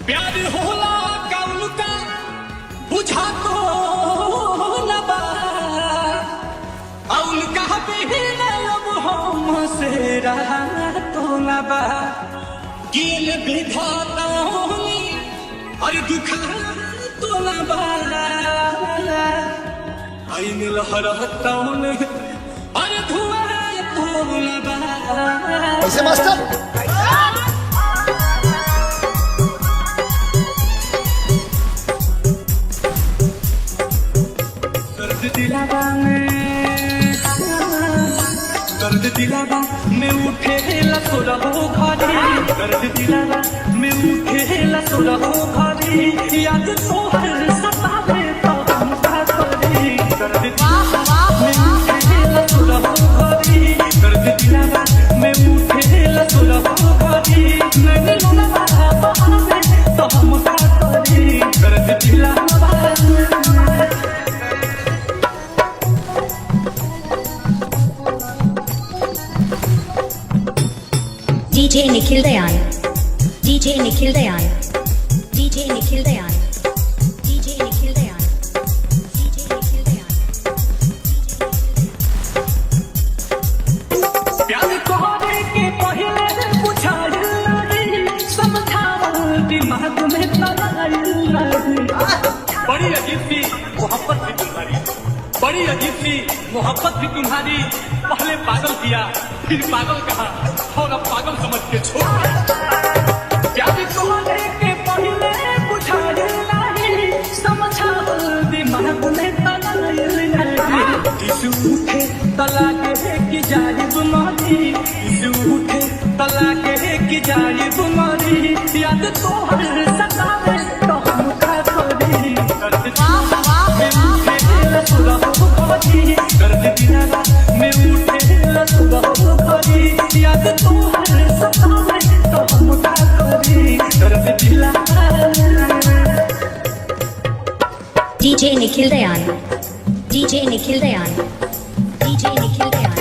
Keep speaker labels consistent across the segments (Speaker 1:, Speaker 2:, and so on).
Speaker 1: प्यार होला कौन का बुझा तो न बा औन का बिना अब हम से रहा तो न बा कील विधाता होनी और दुखा तो न बा आइन लहरता और धुआं तो न बा।
Speaker 2: ऐसे मास्टर
Speaker 1: दर्द दिलावा में उठे लसोरा हो घरी दर्द दिलावा में उठे लसोरा हो घरी याद तो हर सतावे तो हम का करी दर्द दिलावा में उठे लसोरा हो घरी दर्द दिलावा में उठे लसोरा हो घरी मैंने लोना बहावे तो हम का करी दर्द दिलावा।
Speaker 3: DJ Nikhil Dayan, DJ Nikhil Dayan, DJ Nikhil Dayan, DJ Nikhil Dayan, DJ Nikhil Dayan.
Speaker 1: प्यार कोहरे के पहले बुझाइल नहीं समझावल दिमाग में तलाइल नहीं। बड़ी अजीब सी मोहब्बत भी तुम्हारी, बड़ी अजीब सी मोहब्बत भी तुम्हारी। पहले पागल किया फिर पागल कहा और अब पागल समझ के छोड़ प्यार कोहरे के पहले बुझाइल नहीं समझावल दिमाग में तलाइल नहीं। इस उठे तला के की जाइब मारी इस उठे तला के की जाइब मारी याद तो हर सतावे तो हम का करी दर्द लसुरा हो घरी दर्द दिलावा में उठे लसुरा हो घरी याद तो हर सतावे तो हम का करी दर्द दिलावा।
Speaker 3: DJ Nikhil Dayan, DJ Nikhil Dayan, DJ Nikhil Dayan.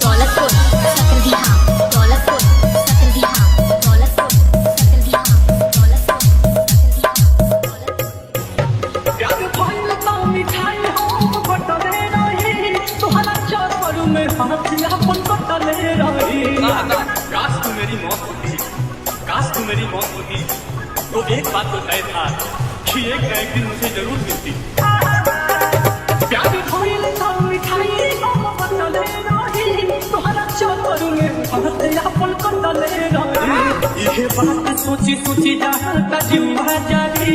Speaker 3: Daulatpur, Sakardiha, Daulatpur, Sakardiha, Daulatpur, Sakardiha, Daulatpur, Sakardiha.
Speaker 1: प्यार भइल त मिठाई हम बटले रही तोहरा चरपर में हाथ अपन कटले रही। काश तू मेरी मौत होती, काश तू मेरी मौत होती तो एक बात तो तय था कि एक न एक दिन मुझे जरूर मिलती। प्यार भइल त मिठाई हम बटले रही तोहरा चरपर में हाथ अपन कटले रही। ये बात सोची सोची जाता जीवा जारी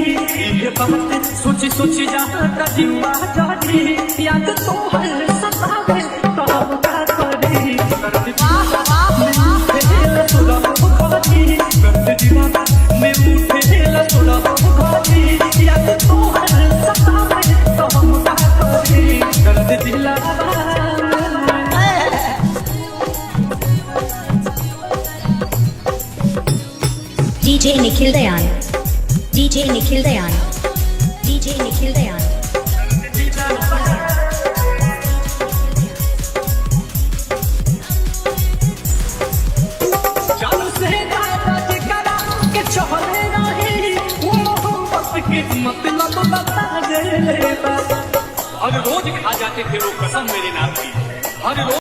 Speaker 1: ये बात सोची सोची जाता जीवा जारी याद तो हर सतावे तो हम का करी दर्द दिलावा में उठे लसुरा हो घरी याद तो हर सतावे तो हम का करी दर्द दिलावा।
Speaker 3: DJ Nikhil Dayan, DJ Nikhil Dayan, DJ Nikhil Dayan.
Speaker 1: जान से दादा जिकरा के चहले रही वो मोहब्बत की मतलब बता दे ले बस। हर रोज खा जाते थे वो कसम मेरे नाम की हर रोज।